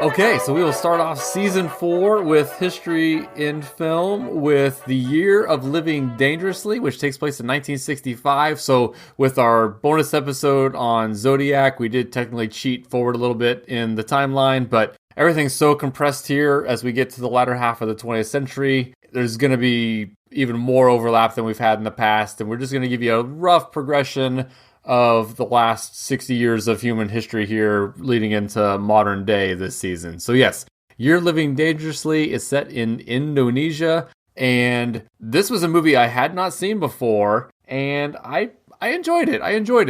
Okay, so we will start off season 4 with history in film with the Year of Living Dangerously, which takes place in 1965. So with our bonus episode on Zodiac, we did technically cheat forward a little bit in the timeline, but everything's so compressed here as we get to the latter half of the 20th century. There's going to be even more overlap than we've had in the past, and we're just going to give you a rough progression of the last 60 years of human history here leading into modern day this season. So yes, Year Living Dangerously is set in Indonesia, and this was a movie I had not seen before, and I enjoyed it.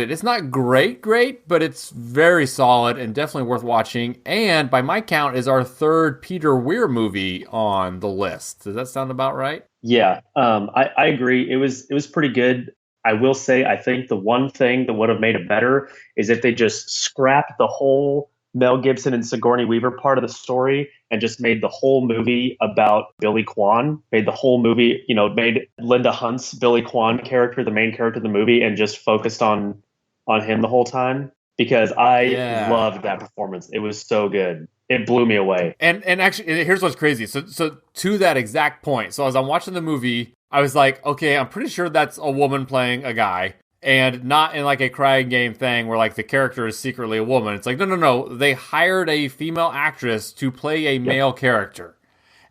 It's not great, but it's very solid and definitely worth watching, and by my count is our third Peter Weir movie on the list. Does that sound about right? Yeah, I agree. It was pretty good. I will say, I think the one thing that would have made it better is if they just scrapped the whole Mel Gibson and Sigourney Weaver part of the story and just made the whole movie about Billy Kwan, made the whole movie, made Linda Hunt's Billy Kwan character the main character of the movie and just focused on him the whole time, because I loved that performance. It was so good. It blew me away. And actually, here's what's crazy. So to that exact point, so as I'm watching the movie, I was like, okay, I'm pretty sure that's a woman playing a guy, and not in like a crying game thing where like the character is secretly a woman. It's like, no. They hired a female actress to play a male character.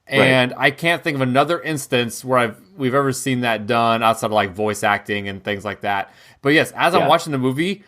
And I can't think of another instance where we've ever seen that done outside of like voice acting and things like that. But yes, as I'm watching the movie,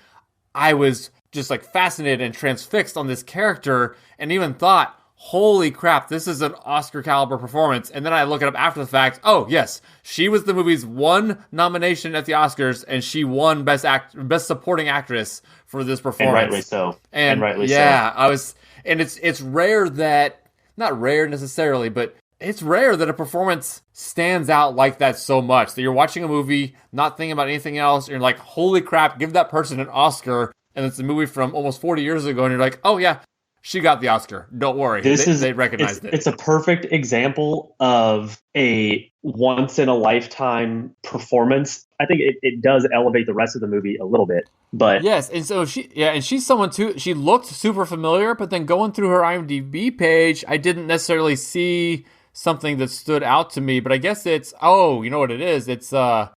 I was just like fascinated and transfixed on this character and even thought, holy crap, this is an Oscar caliber performance. And then I look it up after the fact. Oh, yes, she was the movie's one nomination at the Oscars, and she won Best Supporting Actress for this performance. And rightly so. And rightly so. And it's rare that, not rare necessarily, but it's rare that a performance stands out like that so much. That you're watching a movie, not thinking about anything else, and you're like, holy crap, give that person an Oscar. And it's a movie from almost 40 years ago, and you're like, oh yeah, she got the Oscar. Don't worry. They recognized it. It's a perfect example of a once-in-a-lifetime performance. I think it does elevate the rest of the movie a little bit. But yes, and so she's someone too. She looked super familiar, but then going through her IMDb page, I didn't necessarily see something that stood out to me. But I guess it's, you know what it is? It's I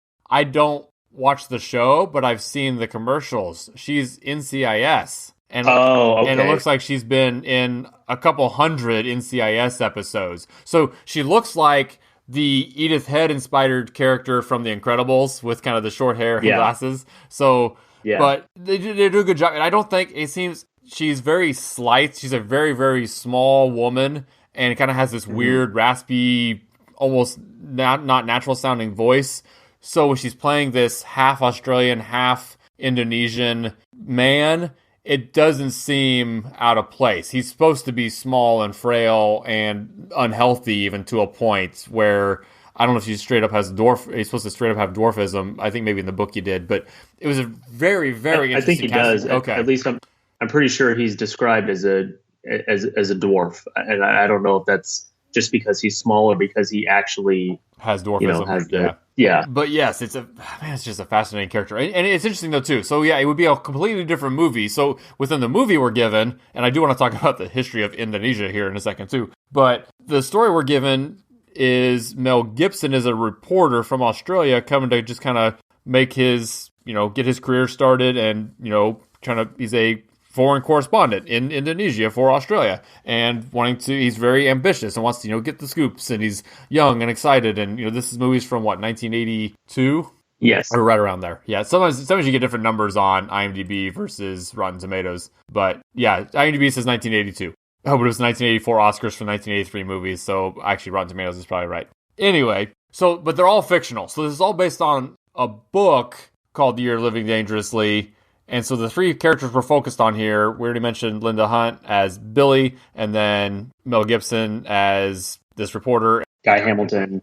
don't watch the show, but I've seen the commercials. She's NCIS. And it looks like she's been in a couple hundred NCIS episodes. So she looks like the Edith Head-inspired character from The Incredibles with kind of the short hair and glasses. So, but they do a good job. And I don't think it seems she's very slight. She's a very, very small woman and kind of has this weird, raspy, almost not natural sounding voice. So when she's playing this half Australian, half Indonesian man, it doesn't seem out of place. He's supposed to be small and frail and unhealthy, even to a point where I don't know if he straight up has he's supposed to straight up have dwarfism. I think maybe in the book he did, but it was a very, very interesting. I think he does. Okay, at least I'm pretty sure he's described as a dwarf, and I don't know if that's just because he's small or because he actually has dwarfism. But yes, it's just a fascinating character. And it's interesting though too. So it would be a completely different movie. So within the movie we're given, and I do want to talk about the history of Indonesia here in a second too, but the story we're given is Mel Gibson is a reporter from Australia coming to just kind of make his, get his career started and, he's a foreign correspondent in Indonesia for Australia and he's very ambitious and wants to, get the scoops, and he's young and excited. And, this movie's from 1982? Yes. Or right around there. Yeah. Sometimes you get different numbers on IMDb versus Rotten Tomatoes. But yeah, IMDb says 1982. Oh, but it was 1984 Oscars for 1983 movies. So actually Rotten Tomatoes is probably right. Anyway, but they're all fictional. So this is all based on a book called The Year of Living Dangerously. And so the three characters we're focused on here, we already mentioned Linda Hunt as Billy, and then Mel Gibson as this reporter. Guy Hamilton.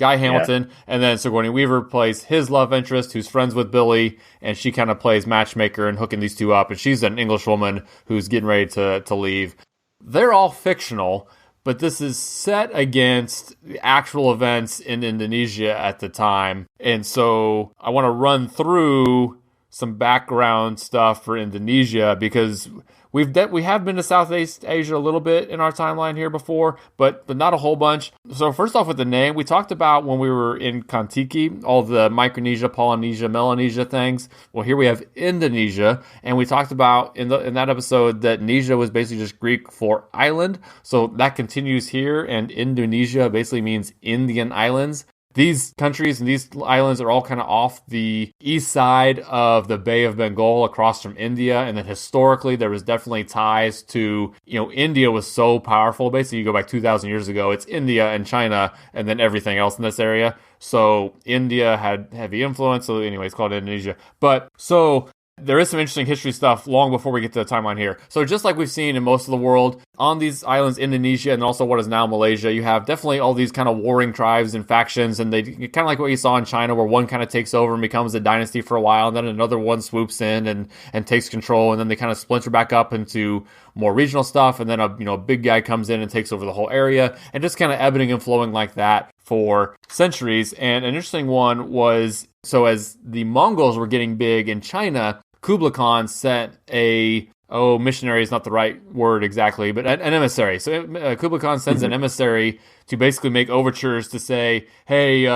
And then Sigourney Weaver plays his love interest, who's friends with Billy, and she kind of plays matchmaker and hooking these two up. And she's an English woman who's getting ready to leave. They're all fictional, but this is set against the actual events in Indonesia at the time. And so I want to run through some background stuff for Indonesia, because we have been to Southeast Asia a little bit in our timeline here before, but not a whole bunch. So first off with the name, we talked about when we were in Kontiki, all the Micronesia, Polynesia, Melanesia things. Well, here we have Indonesia, and we talked about in that episode that Nesia was basically just Greek for island. So that continues here, and Indonesia basically means Indian islands. These countries and these islands are all kind of off the east side of the Bay of Bengal across from India. And then historically, there was definitely ties to, India was so powerful. Basically, you go back 2,000 years ago, it's India and China and then everything else in this area. So India had heavy influence. So anyway, it's called Indonesia. But so there is some interesting history stuff long before we get to the timeline here. So just like we've seen in most of the world, on these islands, Indonesia and also what is now Malaysia, you have definitely all these kind of warring tribes and factions, and they kind of like what you saw in China, where one kind of takes over and becomes a dynasty for a while, and then another one swoops in and takes control, and then they kind of splinter back up into more regional stuff, and then a big guy comes in and takes over the whole area, and just kind of ebbing and flowing like that for centuries. And an interesting one was, so as the Mongols were getting big in China, Kublai Khan sent missionary is not the right word exactly, but an emissary. So Kublai Khan sends an emissary to basically make overtures to say, hey,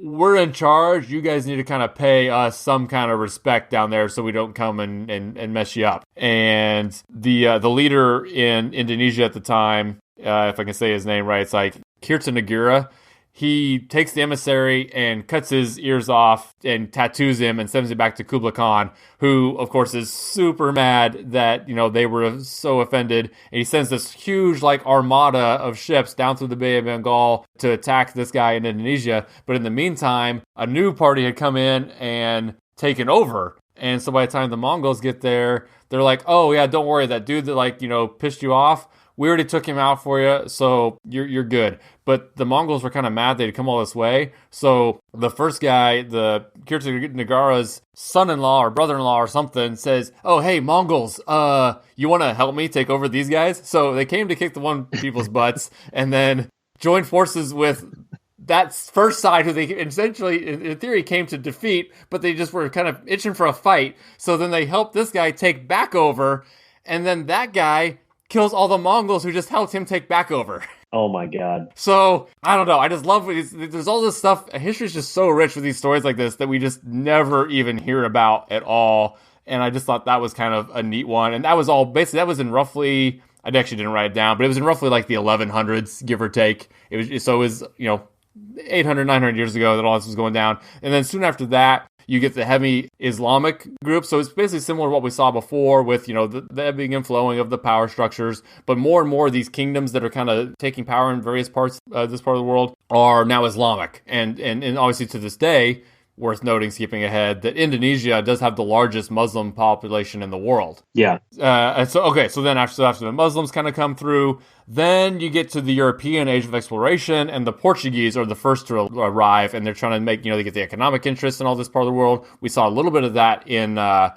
we're in charge. You guys need to kind of pay us some kind of respect down there so we don't come and mess you up. And the leader in Indonesia at the time, if I can say his name right, it's like Kertanegara. He takes the emissary and cuts his ears off and tattoos him and sends him back to Kublai Khan, who, of course, is super mad that, they were so offended. And he sends this huge, armada of ships down through the Bay of Bengal to attack this guy in Indonesia. But in the meantime, a new party had come in and taken over. And so by the time the Mongols get there, they're like, oh, yeah, don't worry. That dude that, pissed you off, we already took him out for you, so you're good. But the Mongols were kind of mad they'd come all this way. So the first guy, the Kertanegara's son-in-law or brother-in-law or something, says, oh, hey, Mongols, you want to help me take over these guys? So they came to kick the one people's butts and then joined forces with that first side, who they essentially, in theory, came to defeat, but they just were kind of itching for a fight. So then they helped this guy take back over, and then that guy kills all the Mongols who just helped him take back over. Oh my God. So, I don't know. I just love there's all this stuff. History is just so rich with these stories like this that we just never even hear about at all. And I just thought that was kind of a neat one. And that was all, basically, that was in roughly, I actually didn't write it down, but it was in roughly the 1100s, give or take. It was 800, 900 years ago that all this was going down. And then soon after that, you get the heavy Islamic group. So it's basically similar to what we saw before with, the ebbing and flowing of the power structures. But more and more of these kingdoms that are kind of taking power in various parts of this part of the world are now Islamic. And obviously to this day, worth noting, skipping ahead, that Indonesia does have the largest Muslim population in the world. Yeah. So then after the Muslims kind of come through, then you get to the European age of exploration, and the Portuguese are the first to arrive, and they're trying to make, they get the economic interest in all this part of the world. We saw a little bit of that in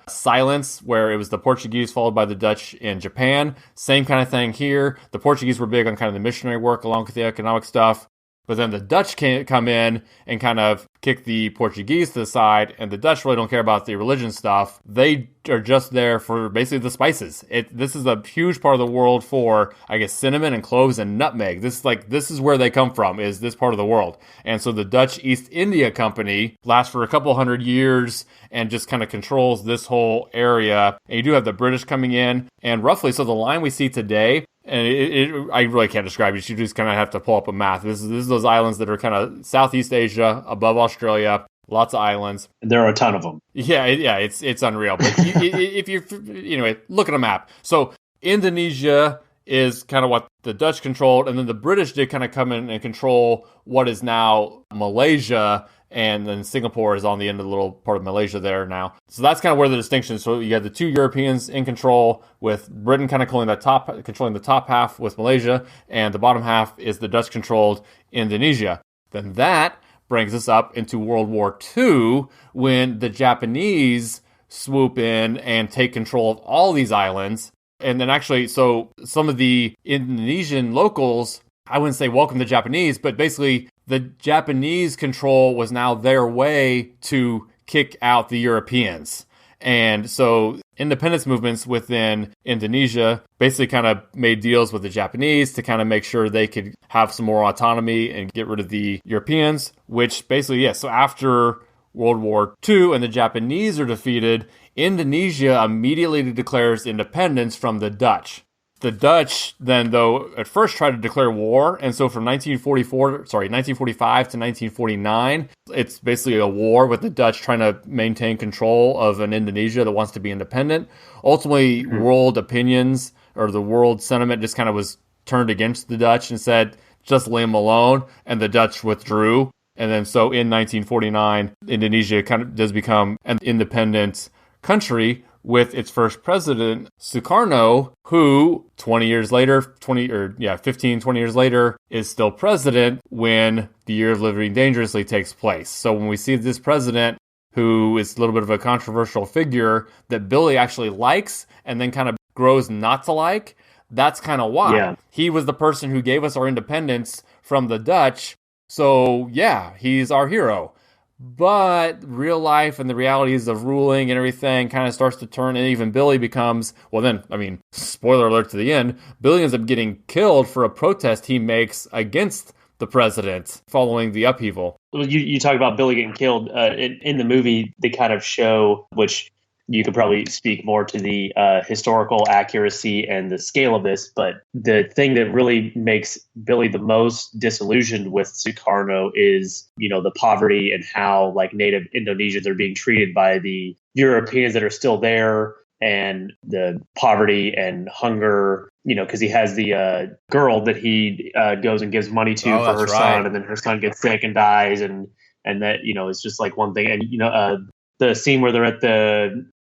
Silence, where it was the Portuguese followed by the Dutch in Japan. Same kind of thing here. The Portuguese were big on kind of the missionary work along with the economic stuff. But then the Dutch come in and kind of kick the Portuguese to the side, and the Dutch really don't care about the religion stuff. They are just there for basically the spices. This is a huge part of the world for, I guess, cinnamon and cloves and nutmeg. This is where they come from, is this part of the world. And so the Dutch East India Company lasts for a couple hundred years and just kind of controls this whole area. And you do have the British coming in, and roughly, so the line we see today, and I really can't describe it. You just kind of have to pull up a map. This is those islands that are kind of Southeast Asia, above Australia, lots of islands. There are a ton of them. Yeah, it's unreal. But if you anyway, look at a map. So Indonesia is kind of what the Dutch controlled, and then the British did kind of come in and control what is now Malaysia. And then Singapore is on the end of the little part of Malaysia there now. So that's kind of where the distinction is. So you have the two Europeans in control, with Britain kind of controlling the top half with Malaysia, and the bottom half is the Dutch-controlled Indonesia. Then that brings us up into World War II, when the Japanese swoop in and take control of all these islands. And then actually, so some of the Indonesian locals, I wouldn't say welcome the Japanese, but basically the Japanese control was now their way to kick out the Europeans. And so independence movements within Indonesia basically kind of made deals with the Japanese to kind of make sure they could have some more autonomy and get rid of the Europeans, which basically, yeah, so after World War II and the Japanese are defeated, Indonesia immediately declares independence from the Dutch. The Dutch then, though, at first tried to declare war, and so from 1945 to 1949, it's basically a war with the Dutch trying to maintain control of an Indonesia that wants to be independent. Ultimately, world opinions, or the world sentiment, just kind of was turned against the Dutch and said, just leave them alone, and the Dutch withdrew. And then so in 1949, Indonesia kind of does become an independent country, with its first president, Sukarno, who 20 years later, 20 years later, is still president when the Year of Living Dangerously takes place. So when we see this president, who is a little bit of a controversial figure that Billy actually likes and then kind of grows not to like, that's kind of why. Yeah. He was the person who gave us our independence from the Dutch. So yeah, he's our hero. But real life and the realities of ruling and everything kind of starts to turn, and even Billy becomes, well then, I mean, spoiler alert to the end, Billy ends up getting killed for a protest he makes against the president following the upheaval. Well, you talk about Billy getting killed. In the movie, they kind of show, which you could probably speak more to the historical accuracy and the scale of this, but the thing that really makes Billy the most disillusioned with Sukarno is, the poverty and how like native Indonesians are being treated by the Europeans that are still there, and the poverty and hunger, because he has the girl that he goes and gives money to for her son, and then her son gets sick and dies, and that, it's just like one thing. And, the scene where they're at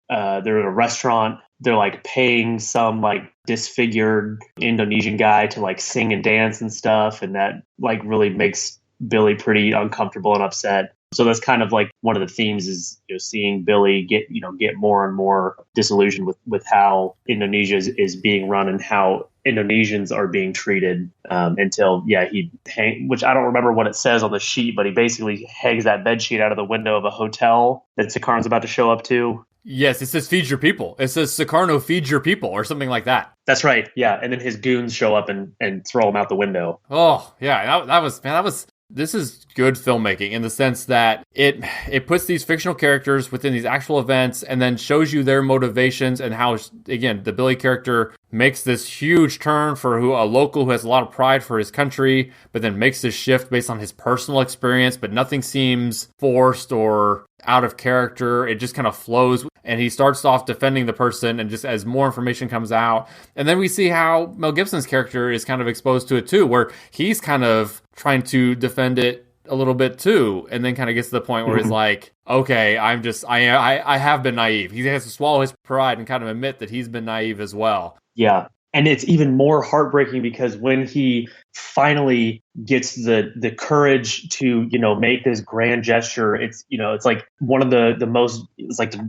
they're at a restaurant, they're like paying some like disfigured Indonesian guy to like sing and dance and stuff, and that like really makes Billy pretty uncomfortable and upset. So that's kind of like one of the themes is seeing Billy get more and more disillusioned with how Indonesia is being run and how Indonesians are being treated, until which I don't remember what it says on the sheet, but he basically hangs that bed sheet out of the window of a hotel that Sukarno's about to show up to. Yes, it says feed your people. It says Sukarno feed your people or something like that. That's right. Yeah. And then his goons show up and throw him out the window. Oh, yeah. This is good filmmaking in the sense that it puts these fictional characters within these actual events and then shows you their motivations and how, again, the Billy character makes this huge turn for a local who has a lot of pride for his country, but then makes this shift based on his personal experience, but nothing seems forced or out of character. It just kind of flows, and he starts off defending the person, and just as more information comes out, and then we see how Mel Gibson's character is kind of exposed to it too, where he's kind of trying to defend it a little bit too, and then kind of gets to the point where he's like, okay, I have been naive. He has to swallow his pride and kind of admit that he's been naive as well. Yeah. And it's even more heartbreaking because when he finally gets the courage to, make this grand gesture, it's like one of the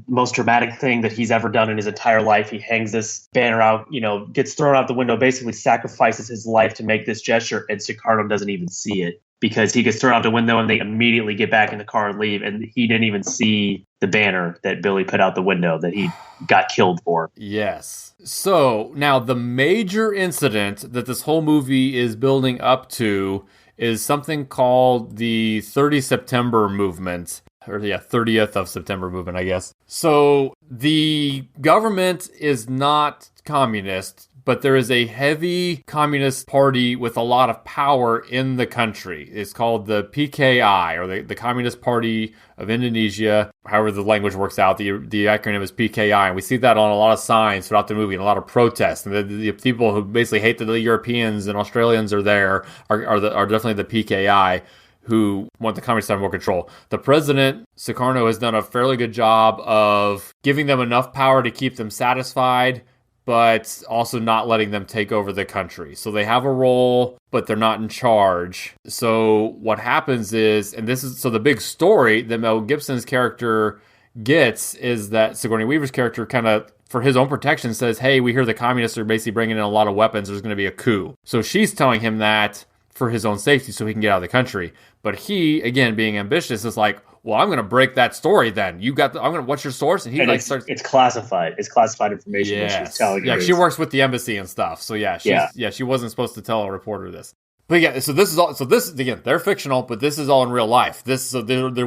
most dramatic thing that he's ever done in his entire life. He hangs this banner out, gets thrown out the window, basically sacrifices his life to make this gesture. And Sukarno doesn't even see it because he gets thrown out the window and they immediately get back in the car and leave. And he didn't even see the banner that Billy put out the window that he got killed for. Yes. So now the major incident that this whole movie is building up to is something called the 30 September movement, or 30th of September movement, I guess. So the government is not communist, but there is a heavy communist party with a lot of power in the country. It's called the PKI, or the Communist Party of Indonesia, however the language works out. The acronym is PKI, and we see that on a lot of signs throughout the movie and a lot of protests. And the people who basically hate that the Europeans and Australians are there are definitely the PKI, who want the communists to have more control. The president, Sukarno, has done a fairly good job of giving them enough power to keep them satisfied, but also not letting them take over the country. So they have a role, but they're not in charge. So what happens is, the big story that Mel Gibson's character gets is that Sigourney Weaver's character kind of, for his own protection, says, hey, we hear the communists are basically bringing in a lot of weapons. There's going to be a coup. So she's telling him that for his own safety so he can get out of the country. But he, again, being ambitious, is like, well, I'm going to break that story then. What's your source? And he and like starts. it's classified. It's classified information that she's telling. Yeah, she works with the embassy and stuff. So yeah, she wasn't supposed to tell a reporter this. But yeah, so this again, they're fictional, but this is all in real life. There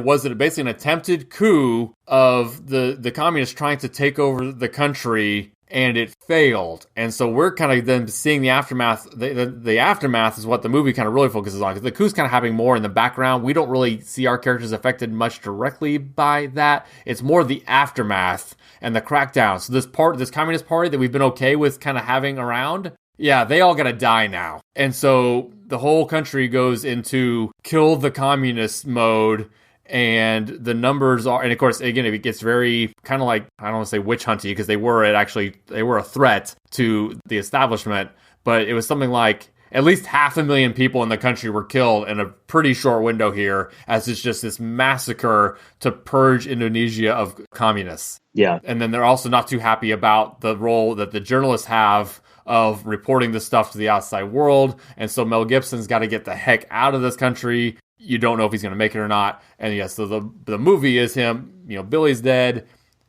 was basically an attempted coup of the communists trying to take over the country, and it failed. And so we're kind of then seeing the aftermath. The aftermath is what the movie kind of really focuses on, because the coup's kind of happening more in the background. We don't really see our characters affected much directly by that. It's more the aftermath and the crackdown. So this communist party that we've been okay with kind of having around, yeah, they all gotta die now. And so the whole country goes into kill the communist mode, and the numbers are, and of course, again, it gets very kind of like, I don't want to say witch hunting, because they were a threat to the establishment, but it was something like at least 500,000 people in the country were killed in a pretty short window here, as it's just this massacre to purge Indonesia of communists. Yeah. And then they're also not too happy about the role that the journalists have of reporting this stuff to the outside world. And so Mel Gibson's got to get the heck out of this country. You don't know if he's going to make it or not. And yes, so the movie is him, Billy's dead.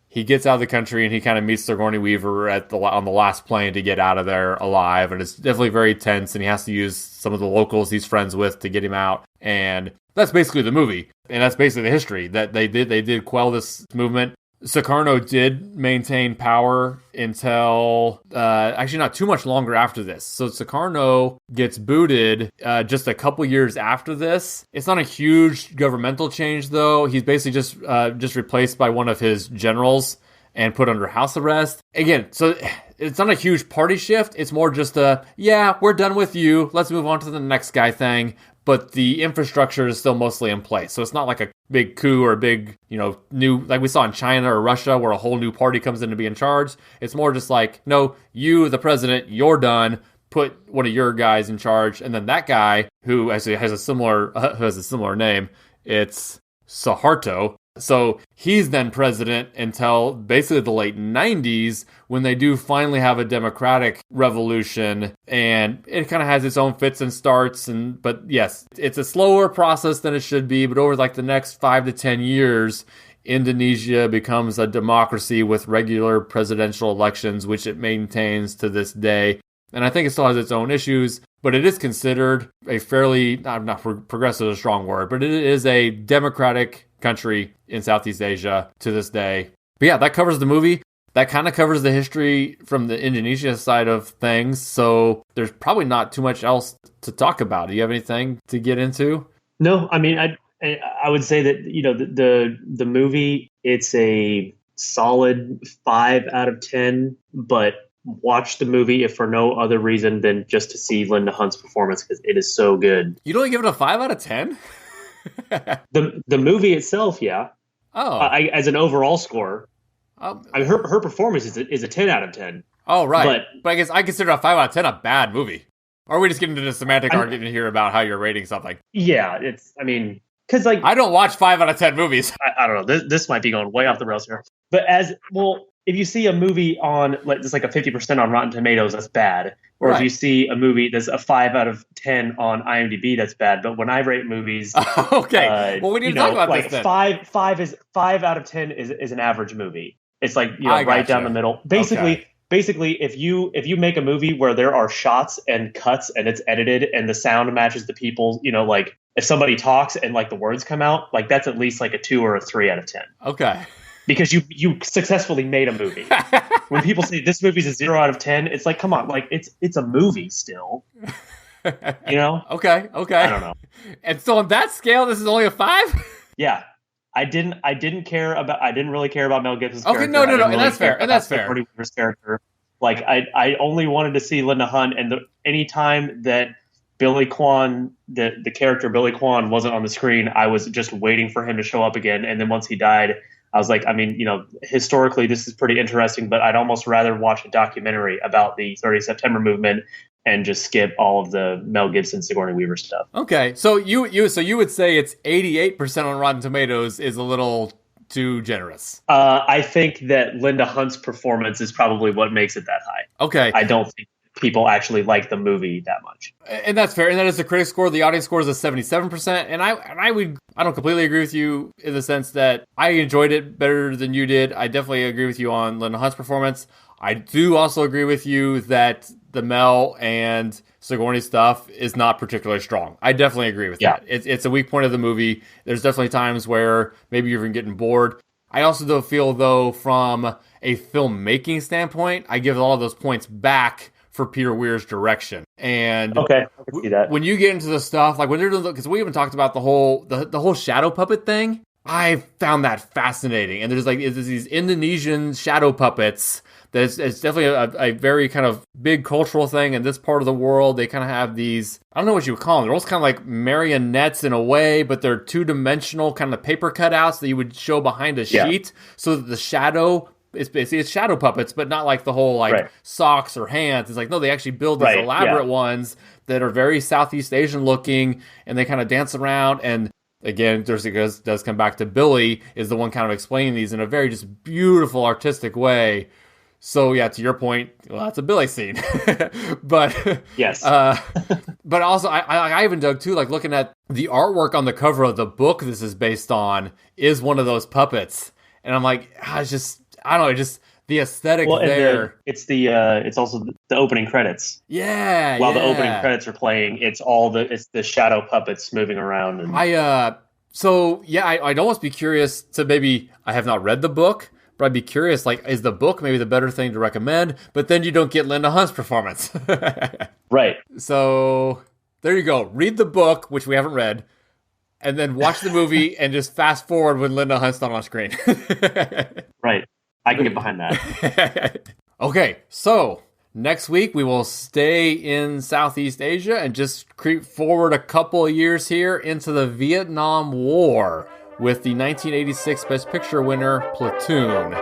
He gets out of the country and he kind of meets Sigourney Weaver on the last plane to get out of there alive. And it's definitely very tense, and he has to use some of the locals he's friends with to get him out. And that's basically the movie. And that's basically the history that they did quell this movement. Sukarno did maintain power until actually not too much longer after this. So Sukarno gets booted just a couple years after this. It's not a huge governmental change, though. He's basically just replaced by one of his generals and put under house arrest. Again, so it's not a huge party shift. It's more just we're done with you. Let's move on to the next guy thing. But the infrastructure is still mostly in place. So it's not like a big coup or a big, new, like we saw in China or Russia, where a whole new party comes in to be in charge. It's more just like, no, you, the president, you're done. Put one of your guys in charge. And then that guy, who actually has a similar name, it's Suharto. So he's then president until basically the late 90s, when they do finally have a democratic revolution, and it kind of has its own fits and starts. But yes, it's a slower process than it should be. But over like the next 5 to 10 years, Indonesia becomes a democracy with regular presidential elections, which it maintains to this day. And I think it still has its own issues, but it is considered a fairly, not progressive is a strong word, but it is a democratic country in Southeast Asia to this day. But yeah, that covers the movie. That kind of covers the history from the Indonesia side of things. So there's probably not too much else to talk about. Do you have anything to get into? No, I mean, I would say that, the movie, it's a solid 5 out of 10, but watch the movie if for no other reason than just to see Linda Hunt's performance, because it is so good. You'd only give it a 5 out of 10? The movie itself, yeah. Oh, as an overall score, her performance is a 10 out of 10. Oh, right. But I guess I consider a 5 out of 10 a bad movie. Or are we just getting into the semantic argument here about how you're rating something? Yeah, because I don't watch 5 out of 10 movies. I don't know. This might be going way off the rails here. But if you see a movie on just like a 50% on Rotten Tomatoes, that's bad. Or right. If you see a movie that's a 5 out of 10 on IMDb, that's bad. But when I rate movies, okay, well, we need to talk about this then. 5 out of 10 is an average movie. It's like right down the middle. Basically, if you make a movie where there are shots and cuts and it's edited and the sound matches the people, like if somebody talks and like the words come out, like that's at least like a 2 or a 3 out of 10. Okay. Because you successfully made a movie. When people say this movie's a 0 out of 10, it's like, come on, like it's a movie still. Okay. I don't know. And so on that scale, this is only a 5? Yeah. I didn't really care about Mel Gibson's character. Okay, no, and that's fair. Sigourney Weaver's character. Like I only wanted to see Linda Hunt, and any time that Billy Kwan, the character Billy Kwan, wasn't on the screen, I was just waiting for him to show up again. And then once he died, I was like, I mean, historically this is pretty interesting, but I'd almost rather watch a documentary about the 30 September movement and just skip all of the Mel Gibson, Sigourney Weaver stuff. Okay, so you would say it's 88% on Rotten Tomatoes is a little too generous. I think that Linda Hunt's performance is probably what makes it that high. Okay, I don't think people actually like the movie that much. And that's fair. And that is the critic score. The audience score is a 77%. And I don't completely agree with you in the sense that I enjoyed it better than you did. I definitely agree with you on Linda Hunt's performance. I do also agree with you that the Mel and Sigourney stuff is not particularly strong. I definitely agree with that. It's a weak point of the movie. There's definitely times where maybe you're even getting bored. I also do feel, though, from a filmmaking standpoint, I give all of those points back for Peter Weir's direction. And okay, I can see that. When you get into the stuff, like when they're doing, because we even talked about the whole shadow puppet thing, I found that fascinating. And there's these Indonesian shadow puppets. It's definitely a very kind of big cultural thing in this part of the world. They kind of have these, I don't know what you would call them. They're almost kind of like marionettes in a way, but they're two-dimensional kind of paper cutouts that you would show behind a sheet. So that the shadow, it's shadow puppets, but not like the whole socks or hands. It's like, no, they actually build these elaborate ones that are very Southeast Asian looking, and they kind of dance around. And again, it does come back to Billy is the one kind of explaining these in a very just beautiful artistic way. So yeah, to your point, well, that's a Billy scene, but yes. But also, I even dug too, like looking at the artwork on the cover of the book this is based on is one of those puppets, and I'm like, I don't know, just the aesthetic there. It's also the opening credits. Yeah. While the opening credits are playing, it's the shadow puppets moving around. And I'd almost be curious to maybe I have not read the book. But I'd be curious, like, is the book maybe the better thing to recommend? But then you don't get Linda Hunt's performance. Right. So there you go. Read the book, which we haven't read, and then watch the movie and just fast forward when Linda Hunt's not on screen. Right. I can get behind that. Okay, so next week we will stay in Southeast Asia and just creep forward a couple of years here into the Vietnam War with the 1986 Best Picture winner, Platoon.